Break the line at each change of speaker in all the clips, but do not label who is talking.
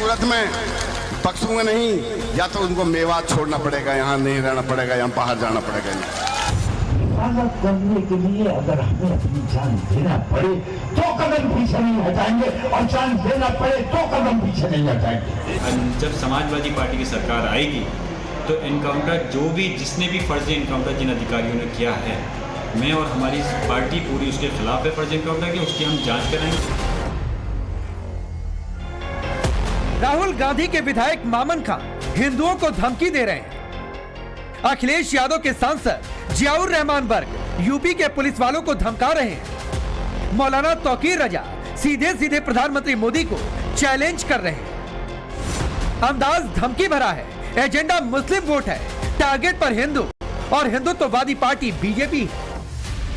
सूरत में बख्शूंगा नहीं, या तो उनको मेवात छोड़ना पड़ेगा, यहाँ नहीं रहना पड़ेगा, यहाँ बाहर जाना पड़ेगा।
हिफाजत करने के लिए अगर हमें अपनी जान देना पड़े तो कदम पीछे नहीं हटाएंगे, और जान देना पड़े तो कदम पीछे नहीं हटाएंगे।
जब समाजवादी पार्टी की सरकार आएगी तो एनकाउंटर जिसने भी फर्जी एनकाउंटर जिन अधिकारियों ने किया है, मैं और हमारी पार्टी पूरी उसके खिलाफ है फर्जी एनकाउंटर की, उसकी हम जांच कराएंगे।
राहुल गांधी के विधायक मामन खान हिंदुओं को धमकी दे रहे हैं। अखिलेश यादव के सांसद जियाउर रहमान बर्क यूपी के पुलिस वालों को धमका रहे हैं। मौलाना तौकीर रजा सीधे सीधे प्रधानमंत्री मोदी को चैलेंज कर रहे हैं। अंदाज धमकी भरा है, एजेंडा मुस्लिम वोट है, टारगेट पर हिंदू और हिंदुत्ववादी पार्टी बीजेपी है।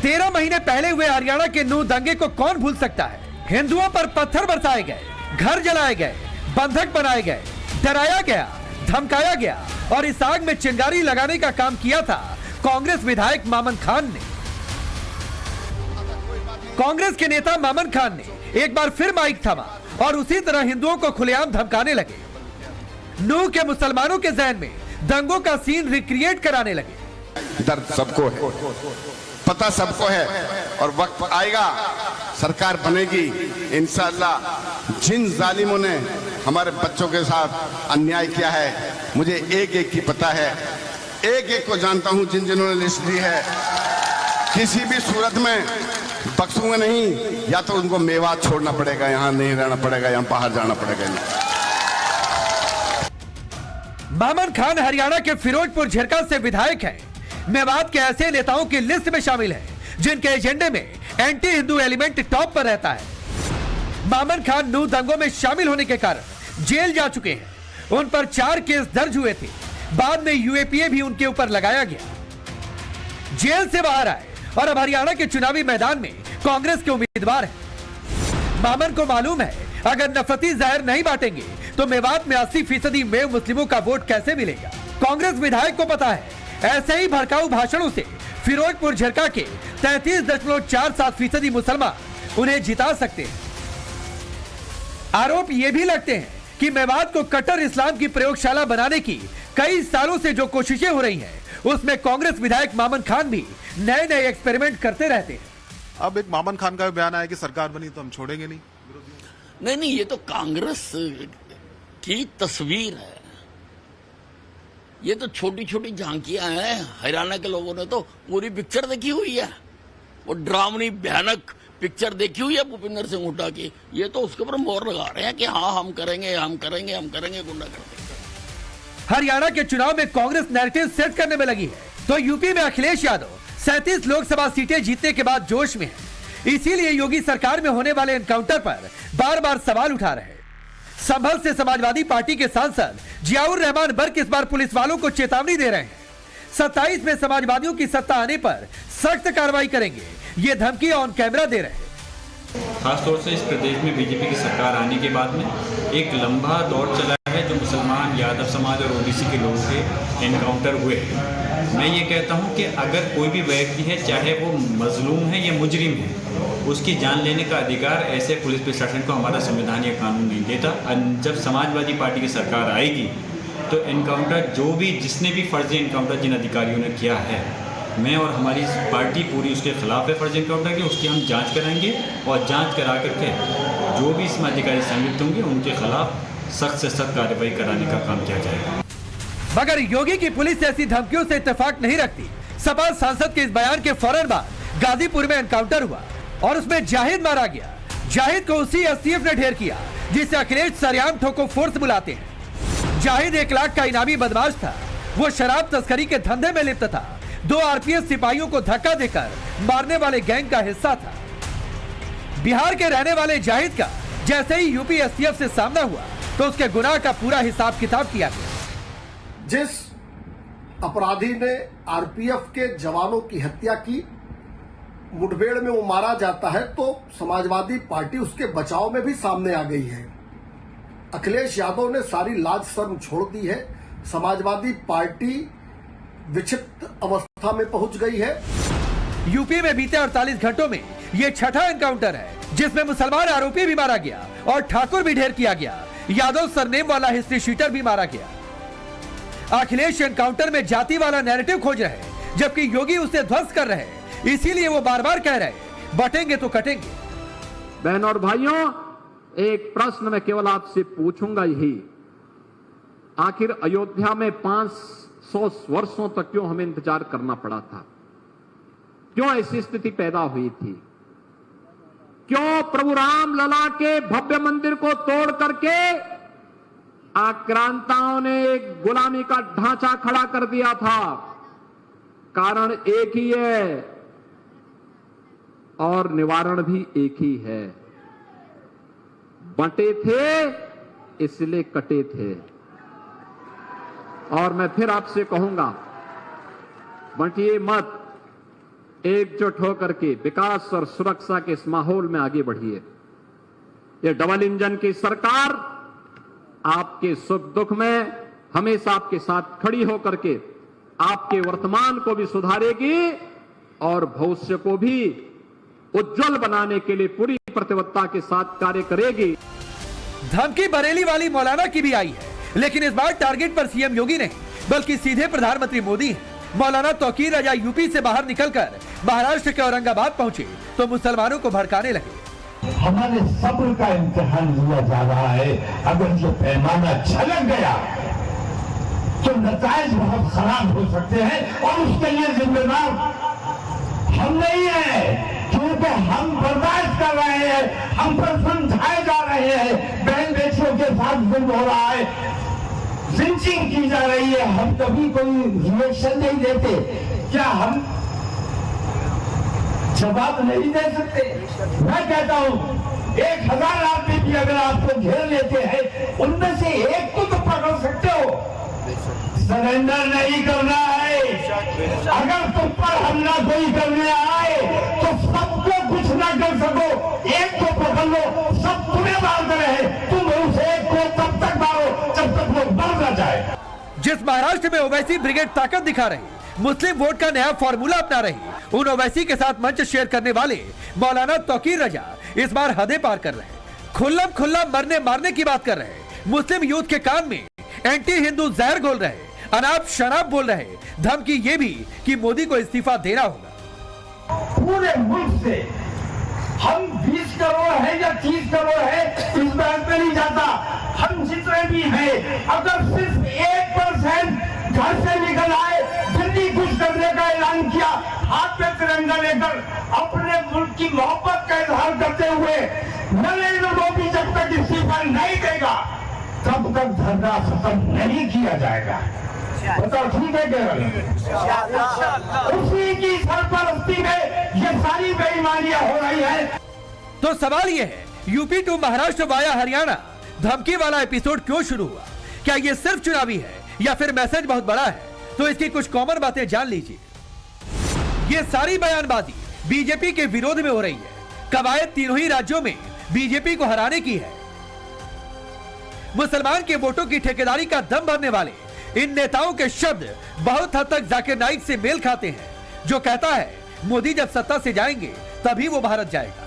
13 महीने पहले हुए हरियाणा के नूह दंगे को कौन भूल सकता है। हिंदुओं पर पत्थर बरसाए गए, घर जलाए गए, बंधक बनाए गए, डराया गया, धमकाया गया और इस आग में चिंगारी लगाने का काम किया था कांग्रेस विधायक मामन खान ने। कांग्रेस के नेता मामन खान ने एक बार फिर माइक थामा और उसी तरह हिंदुओं को खुलेआम धमकाने लगे। नूह के मुसलमानों के जहन में दंगों का सीन रिक्रिएट कराने लगे।
दर्द सबको है, पता सबको है, और वक्त आएगा, सरकार बनेगी इंशाअल्लाह। जिन जालिमों ने हमारे बच्चों के साथ अन्याय किया है, मुझे एक एक की पता है, एक एक को जानता हूं, जिन्होंने लिस्ट दी है, किसी भी सूरत में बख्शूंगा नहीं, या तो उनको मेवात छोड़ना पड़ेगा, यहाँ नहीं रहना पड़ेगा, यहाँ बाहर जाना पड़ेगा।
मामन खान हरियाणा के फिरोजपुर झिरका से विधायक हैं। मेवात के ऐसे नेताओं की लिस्ट में शामिल हैं जिनके एजेंडे में एंटी हिंदू एलिमेंट टॉप पर रहता है। मामन खान नूह दंगों में शामिल होने के कारण जेल जा चुके हैं। उन पर 4 केस दर्ज हुए थे, बाद में यूएपीए भी उनके ऊपर लगाया गया। जेल से बाहर आए और अब हरियाणा के चुनावी मैदान में कांग्रेस के उम्मीदवार हैं। मामन को मालूम है अगर नफरती जहर नहीं बांटेंगे तो मेवात में 80% मेव मुस्लिमों का वोट कैसे मिलेगा। कांग्रेस विधायक को पता है ऐसे ही भड़काऊ भाषणों से फिरोजपुर झिरका के 33.47% मुसलमान उन्हें जिता सकते हैं। आरोप ये भी लगते हैं कि मेवात को कट्टर इस्लाम की प्रयोगशाला बनाने की कई सालों से जो कोशिशें हो रही हैं, उसमें कांग्रेस विधायक मामन खान भी नए नए एक्सपेरिमेंट करते रहते हैं।
अब एक मामन खान का बयान आया कि सरकार बनी तो हम छोड़ेंगे नहीं।
नहीं, ये तो कांग्रेस की तस्वीर है। ये तो छोटी छोटी झांकियां हैं। हरियाणा के लोगों ने तो पूरी पिक्चर देखी हुई है, वो ड्रामनी भयानक पिक्चर देखी हुई है भूपिंदर सिंह हुड्डा की। ये तो उसके ऊपर मोहर लगा रहे हैं कि हाँ हम करेंगे, हम करेंगे, हम करेंगे, गुंडागर्दी।
हरियाणा के चुनाव में कांग्रेस नैरेटिव सेट करने में लगी है, तो यूपी में अखिलेश यादव 37 लोकसभा सीटें जीतने के बाद जोश में है। इसीलिए योगी सरकार में होने वाले एनकाउंटर पर बार बार सवाल उठा रहे हैं। संभल से समाजवादी पार्टी के सांसद जियाउर रहमान बर्क इस बार पुलिस वालों को चेतावनी दे रहे हैं। 27 में समाजवादियों की सत्ता आने पर सख्त कार्रवाई करेंगे, ये धमकी ऑन कैमरा दे रहे हैं।
खासतौर से इस प्रदेश में बीजेपी की सरकार आने के बाद में एक लंबा दौर चला है जो मुसलमान, यादव समाज और ओबीसी के लोगों के एनकाउंटर हुए हैं। मैं ये कहता हूँ कि अगर कोई भी व्यक्ति है, चाहे वो मजलूम है या मुजरिम है, उसकी जान लेने का अधिकार ऐसे पुलिस प्रशासन को हमारा संविधान या कानून नहीं देता। जब समाजवादी पार्टी की सरकार आएगी तो एनकाउंटर जिसने भी फर्जी एनकाउंटर जिन अधिकारियों ने किया है, मैं और हमारी पार्टी पूरी उसके खिलाफ है फर्जी एनकाउंटर की, उसकी हम जांच कराएंगे और जांच करा करके जो भी इसमें अधिकारी संलिप्त होंगे उनके खिलाफ सख्त से सख्त कार्रवाई कराने का काम किया जाएगा।
मगर योगी की पुलिस ऐसी धमकियों से इत्तेफाक नहीं रखती। सपा सांसद के इस बयान के फौरन बाद गाजीपुर में एनकाउंटर हुआ और उसमें जाहिद मारा गया। जाहिद को उसी एसटीएफ ने ढेर किया जिसे अखिलेश सरेआम ठोको फोर्स बुलाते हैं। जाहिद 1 लाख का इनामी बदमाश था। वो शराब तस्करी के धंधे में लिप्त था। 2 आरपीएफ सिपाहियों को धक्का देकर मारने वाले गैंग का हिस्सा था। बिहार के रहने वाले जाहिद का जैसे ही यूपी एसटीएफ से सामना हुआ तो उसके गुनाह का पूरा हिसाब किताब किया गया।
जिस अपराधी ने आरपीएफ के जवानों की हत्या की, मुठभेड़ में वो मारा जाता है, तो समाजवादी पार्टी उसके बचाव में भी सामने आ गई है। अखिलेश यादव ने सारी लाज शर्म छोड़ दी है। समाजवादी पार्टी विक्षिप्त अवस्था में पहुंच गई है।
यूपी में बीते 48 घंटों में यह छठा एनकाउंटर है जिसमें मुसलमान आरोपी भी मारा गया और ठाकुर भी ढेर किया गया। यादव सरनेम वाला हिस्ट्री शीटर भी मारा गया। अखिलेश एनकाउंटर में जाति वाला नैरेटिव खोज रहे हैं, जबकि योगी उसे ध्वस्त कर रहे हैं। इसीलिए वो बार बार कह रहे हैं बटेंगे तो कटेंगे।
बहन और भाइयों, एक प्रश्न मैं केवल आपसे पूछूंगा यही, आखिर अयोध्या में 500 वर्षों तक क्यों हमें इंतजार करना पड़ा था? क्यों ऐसी स्थिति पैदा हुई थी? क्यों प्रभु राम लला के भव्य मंदिर को तोड़ करके आक्रांताओं ने एक गुलामी का ढांचा खड़ा कर दिया था? कारण एक ही है और निवारण भी एक ही है। बंटे थे इसलिए कटे थे। और मैं फिर आपसे कहूंगा, बंटिए मत, एकजुट होकर के विकास और सुरक्षा के इस माहौल में आगे बढ़िए। ये डबल इंजन की सरकार आपके सुख दुख में हमेशा आपके साथ खड़ी होकर के आपके वर्तमान को भी सुधारेगी और भविष्य को भी उज्जवल बनाने के लिए पूरी प्रतिबद्धता के साथ कार्य करेगी।
धमकी बरेली वाली मौलाना की भी आई है, लेकिन इस बार टारगेट पर सीएम योगी नहीं बल्कि सीधे प्रधानमंत्री मोदी हैं। मौलाना तौकीर रजा यूपी से बाहर निकलकर महाराष्ट्र के औरंगाबाद पहुंचे तो मुसलमानों को भड़काने लगे।
हमारे सब्र का इम्तिहान लिया जा रहा है। अगर ये पैमाना छलक गया तो नतीजे बहुत खराब हो सकते हैं और उसके लिए जिम्मेदार हम नहीं है, क्योंकि हम बर्दाश्त कर रहे हैं, हम पर समझाए जा रहे हैं। बहन बेटियों के साथ जुल्म हो रहा है, लिंचिंग की जा रही है, हम कभी कोई रिएक्शन नहीं देते। क्या हम जवाब नहीं दे सकते? मैं कहता हूं 1000 आदमी भी अगर आपको घेर लेते हैं, उनमें से एक को तो पकड़ सकते हो। सरेंडर नहीं करना है। अगर तुम पर हमला कोई करने आए तो सबको कुछ ना कर सको, एक को पकड़ लो, सब तुम्हें मारते रहे, तुम उस एक को तब तक मारो जब तक वो मर न जाए।
जिस महाराष्ट्र में ओवैसी ब्रिगेड ताकत दिखा रही, मुस्लिम वोट का नया फॉर्मूला अपना रही, उन ओवैसी के साथ मंच शेयर करने वाले मौलाना तौकीर रजा इस बार हदें पार कर रहे हैं। खुल्लम खुल्ला मरने मारने की बात कर रहे हैं। मुस्लिम यूथ के कान में एंटी हिंदू जहर घोल रहे, अनाप शराब बोल रहे, धमकी ये भी कि मोदी को इस्तीफा देना होगा।
पूरे मुल्क से हम 20 करोड़ है या 30 करोड़ है इस बात में नहीं जाता, हम जितने भी हैं, अगर सिर्फ 1% घर से निकल आए, दिल्ली कुछ करने का ऐलान किया, हाथ में तिरंगा लेकर अपने मुल्क की मोहब्बत का इजहार करते हुए, नरेंद्र मोदी जब तक इस्तीफा नहीं देगा तब तक धरना खत्म नहीं किया जाएगा। बताओ ठीक है केरल? उसी की सरपरस्ती में ये सारी बेईमानियां हो रही है।
तो सवाल ये है, UP to Maharashtra via Haryana धमकी वाला एपिसोड क्यों शुरू हुआ? क्या ये सिर्फ चुनावी है या फिर मैसेज बहुत बड़ा है? तो इसकी कुछ कॉमन बातें जान लीजिए। ये सारी बयानबाजी बीजेपी के विरोध में हो रही है। कवायद तीनों ही राज्यों में बीजेपी को हराने की है। मुसलमान के वोटों की ठेकेदारी का दम भरने वाले इन नेताओं के शब्द बहुत हद तक जाकिर नाइक से मेल खाते हैं, जो कहता है मोदी जब सत्ता से जाएंगे तभी वो भारत जाएगा।